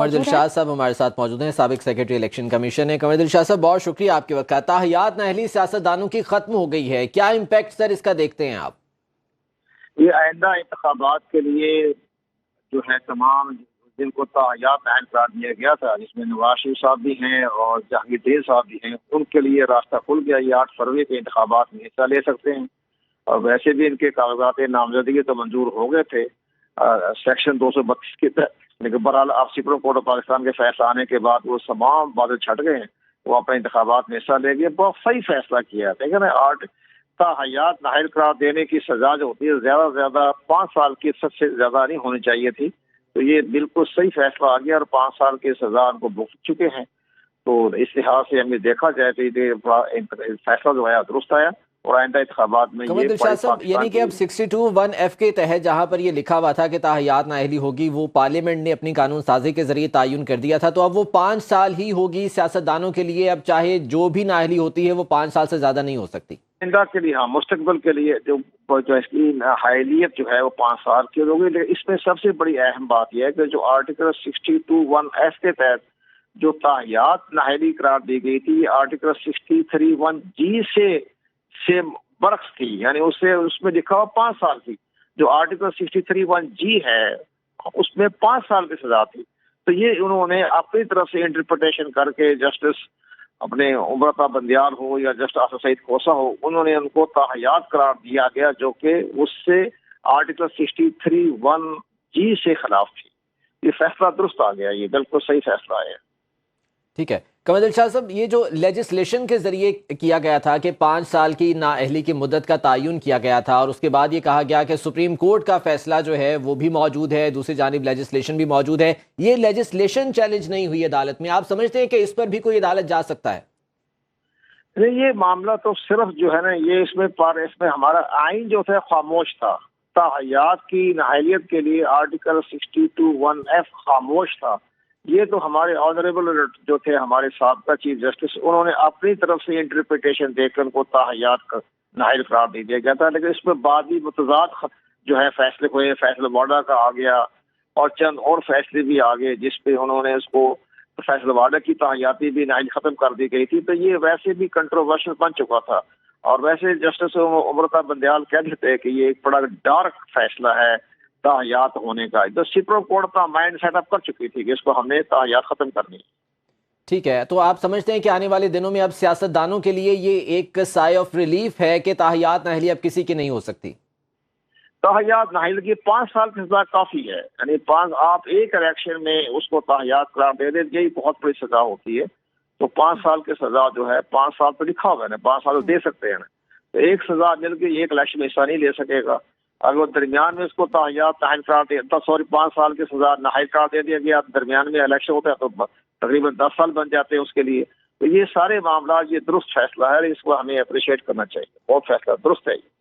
कमर दिलशाद साहब हमारे साथ मौजूद हैं, साबिक सेक्रेटरी इलेक्शन कमीशन है। कमर दिलशाद साहब, बहुत शुक्रिया आपके वक्त का। ताहियात नाअहली सियासतदानों की खत्म हो गई है, क्या इम्पैक्ट सर इसका देखते हैं आप? ये आइंदा इंतखाबात के लिए जो है तमाम जिनको ताहियात नाअहल करार दिया गया था, जिसमें नवाज शरीफ साहब भी हैं और जहांगीर साहब भी हैं, उनके लिए रास्ता खुल गया। ये 8 फरवरी के इंतखाबात में हिस्सा ले सकते हैं और वैसे भी इनके कागजात नामजदगी तो मंजूर हो गए थे सेक्शन 232 के तहत, लेकिन बहरहाल अब सुप्रीम कोर्ट ऑफ पाकिस्तान के फैसला आने के बाद वो तमाम बादल छट गए हैं। वो अपने इंतखाबात में हिस्सा ले गए। बहुत सही फैसला किया। देखें ना, ताहियात नाअहल करार देने की सजा जो होती है ज्यादा से ज्यादा 5 साल की, सबसे ज्यादा नहीं होनी चाहिए थी। तो ये बिल्कुल सही फैसला आ गया और 5 साल की सजा उनको भुगत चुके हैं। तो इस लिहाज से हमें देखा जाए तो ये फैसला जो है दुरुस्त आया और आइंदा इंतखाबात में कमर दिलशाद साहब, यानी कि अब 62(1)(f) के तहत जहां पर ये लिखा हुआ था कि ताहियात नाअहली होगी, वो पार्लियामेंट ने अपनी कानून साजी के जरिए तायुन कर दिया था, तो अब वो 5 साल ही होगी सियासतदानों के लिए। अब चाहे जो भी नाअहली होती है वो 5 साल से ज्यादा नहीं हो सकती। आइंदा के लिए, हाँ, मुस्तकबिल के लिए जो इसकी हाइलियत जो है वो 5 साल की होगी। लेकिन इसमें सबसे बड़ी अहम बात यह है कि जो आर्टिकल 62(1)(f) के तहत जो ताहियात नाअहली करार दी गई थी, आर्टिकल 63(1)(g) से बरक्स थी, यानी उससे उसमें लिखा हुआ 5 साल की। जो आर्टिकल 63(1)(g) है उसमें 5 साल की सजा थी। तो ये उन्होंने अपनी तरफ से इंटरप्रिटेशन करके, जस्टिस अपने उमरता बंदियाल हो या जस्टिस आसिफ सईद खोसा हो, उन्होंने उनको ताहियात करार दिया गया जो कि उससे आर्टिकल 63(1)(g) से खिलाफ थी। ये फैसला दुरुस्त आ गया। ये बिल्कुल सही फैसला है। ठीक है कमर दिलशाद साहब, ये जो लेजिस्लेशन के जरिए किया गया था कि 5 साल की नाअहली की मुद्दत का तायुन किया गया था, और उसके बाद ये कहा गया कि सुप्रीम कोर्ट का फैसला जो है वो भी मौजूद है, दूसरी जानिब लेजिस्लेशन भी मौजूद है, ये लेजिस्लेशन चैलेंज नहीं हुई अदालत में, आप समझते हैं कि इस पर भी कोई अदालत जा सकता है? नहीं, ये मामला तो सिर्फ जो है ना, ये इसमें हमारा आइन जो था खामोश था। ताहियात की नाअहलियत के लिए आर्टिकल 62(1)(f) खामोश था। ये तो हमारे ऑनरेबल जो थे, हमारे साबका चीफ जस्टिस, उन्होंने अपनी तरफ से इंटरप्रिटेशन देकर उनको ताहियात नाअहल करार दे दिया गया था। लेकिन इसमें बाद भी मुतजाद जो है फैसले हुए, फैसला वाडा का आ गया और चंद और फैसले भी आ गए जिसपे उन्होंने उसको फैसला वाडा की ताहियाती भी नाअहली खत्म कर दी गई थी। तो ये वैसे भी कंट्रोवर्शियल बन चुका था। और वैसे जस्टिस उमरता बंदियाल कह देते हैं कि ये एक बड़ा डार्क फैसला है ताहियात होने का। तो सुप्रीम कोर्ट अपना माइंड सेटअप कर चुकी थी कि इसको हमने ताहियात खत्म करनी है। ठीक है, तो आप समझते हैं कि आने वाले दिनों में अब सियासतदानों के लिए ये एक साइ ऑफ रिलीफ है कि ताहियात नाअहली अब किसी की नहीं हो सकती? ताहियात नाअहली की 5 साल की सजा काफी है। यानी आप एक इलेक्शन में उसको ताहियात करार दे दें, यही बहुत बड़ी सजा होती है। तो 5 साल की सजा जो है, 5 साल तो लिखा हुआ है ना, 5 साल तो दे सकते हैं ना। तो एक सजा मिल के एक इलेक्शन में हिस्सा नहीं ले सकेगा। अगर दरमियान में इसको ताहियात नाअहल करार दे, 5 साल की सजा नाअहल करार दे दिया गया, दरमियान में इलेक्शन होता है तो तकरीबन 10 साल बन जाते हैं उसके लिए। तो ये सारे मामला, ये दुरुस्त फैसला है, इसको हमें अप्रिशिएट करना चाहिए। बहुत फैसला दुरुस्त है।